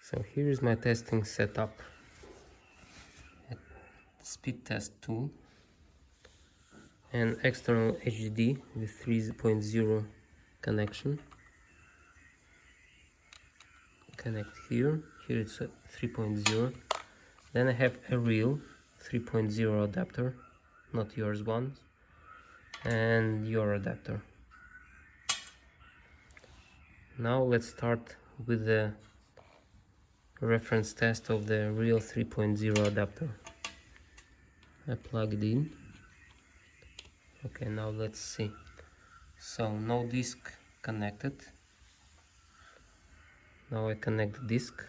So here is my testing setup. Speed test tool and external HDD with 3.0 connection. Connect here. Here it's a 3.0. Then I have a real 3.0 adapter, not yours one, and your adapter. Now let's start with the reference test of the real 3.0 adapter. I plug it in. Okay, now let's see. So no disk connected. Now I connect the disk.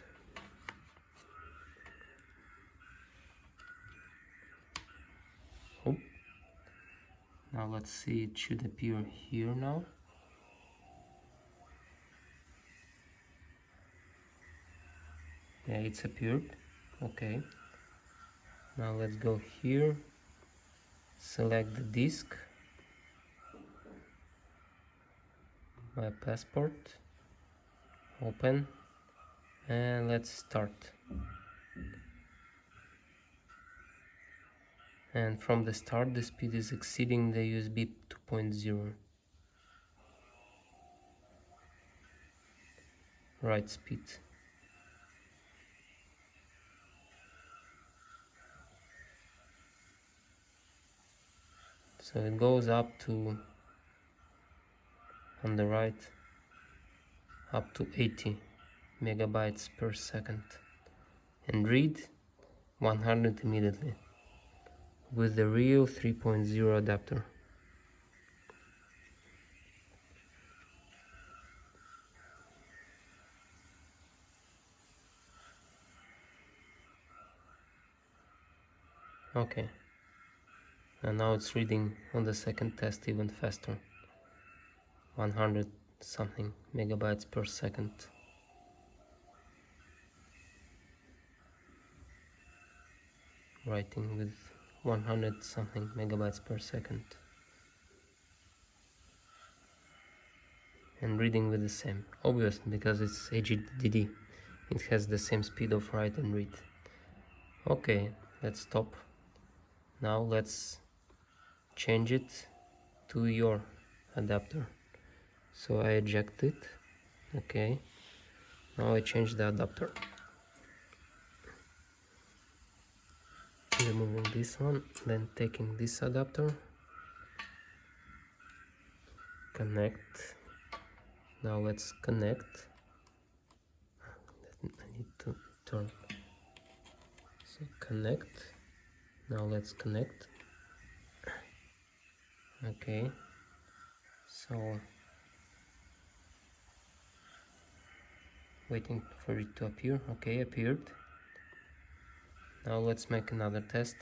Oh. Now let's see, it should appear here now. Yeah, it's appeared. Okay. Now let's go here. Select the disk. My passport. Open. And let's start. And from the start the speed is exceeding the USB 2.0 write speed. So it goes up to, on the right, up to 80 megabytes per second, and read 100 immediately with the real 3.0 adapter. Okay, and now it's reading on the second test even faster, 100 something megabytes per second. Writing with 100 something megabytes per second, and reading with the same, obviously, because it's HDD, it has the same speed of write and read. Okay, let's stop. Now let's change it to your adapter. So I eject it. Okay, now I change the adapter, removing this one, then taking this adapter, connect. Now let's connect. I need to turn. So connect. Now let's connect. Okay, so waiting for it to appear. Okay, appeared. Now let's make another test.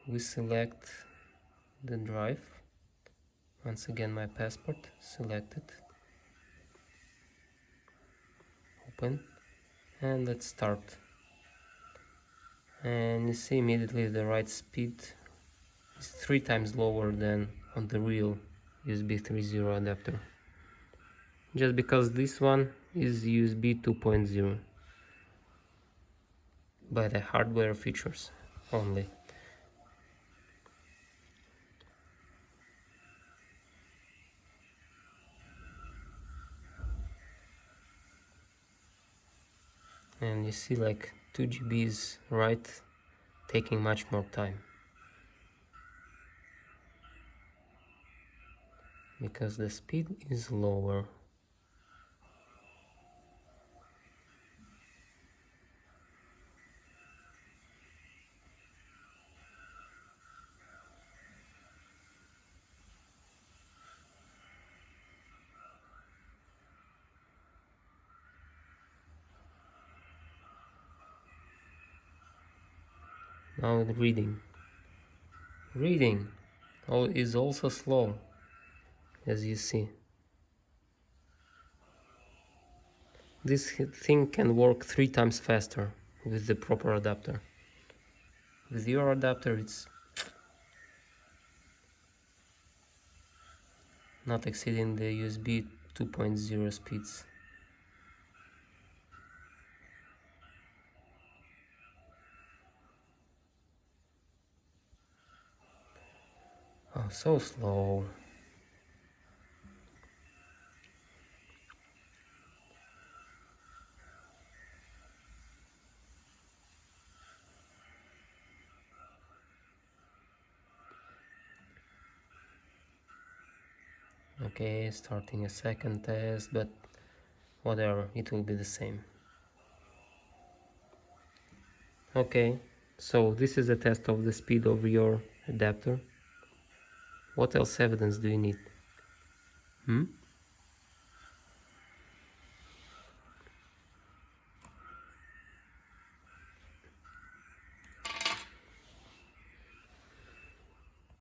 We select the drive. Once again, my passport selected. Open, and let's start. And you see immediately the write speed is 3 times lower than on the real USB 3.0 adapter, just because this one is USB 2.0 by the hardware features only. And you see, like 2 GBs write taking much more time, because the speed is lower. Now the reading is also slow, as you see. This thing can work 3 times faster with the proper adapter. With your adapter it's not exceeding the USB 2.0 speeds. so slow. Okay, starting a second test, but whatever, it will be the same. Okay, so this is a test of the speed of your adapter. What else evidence do you need?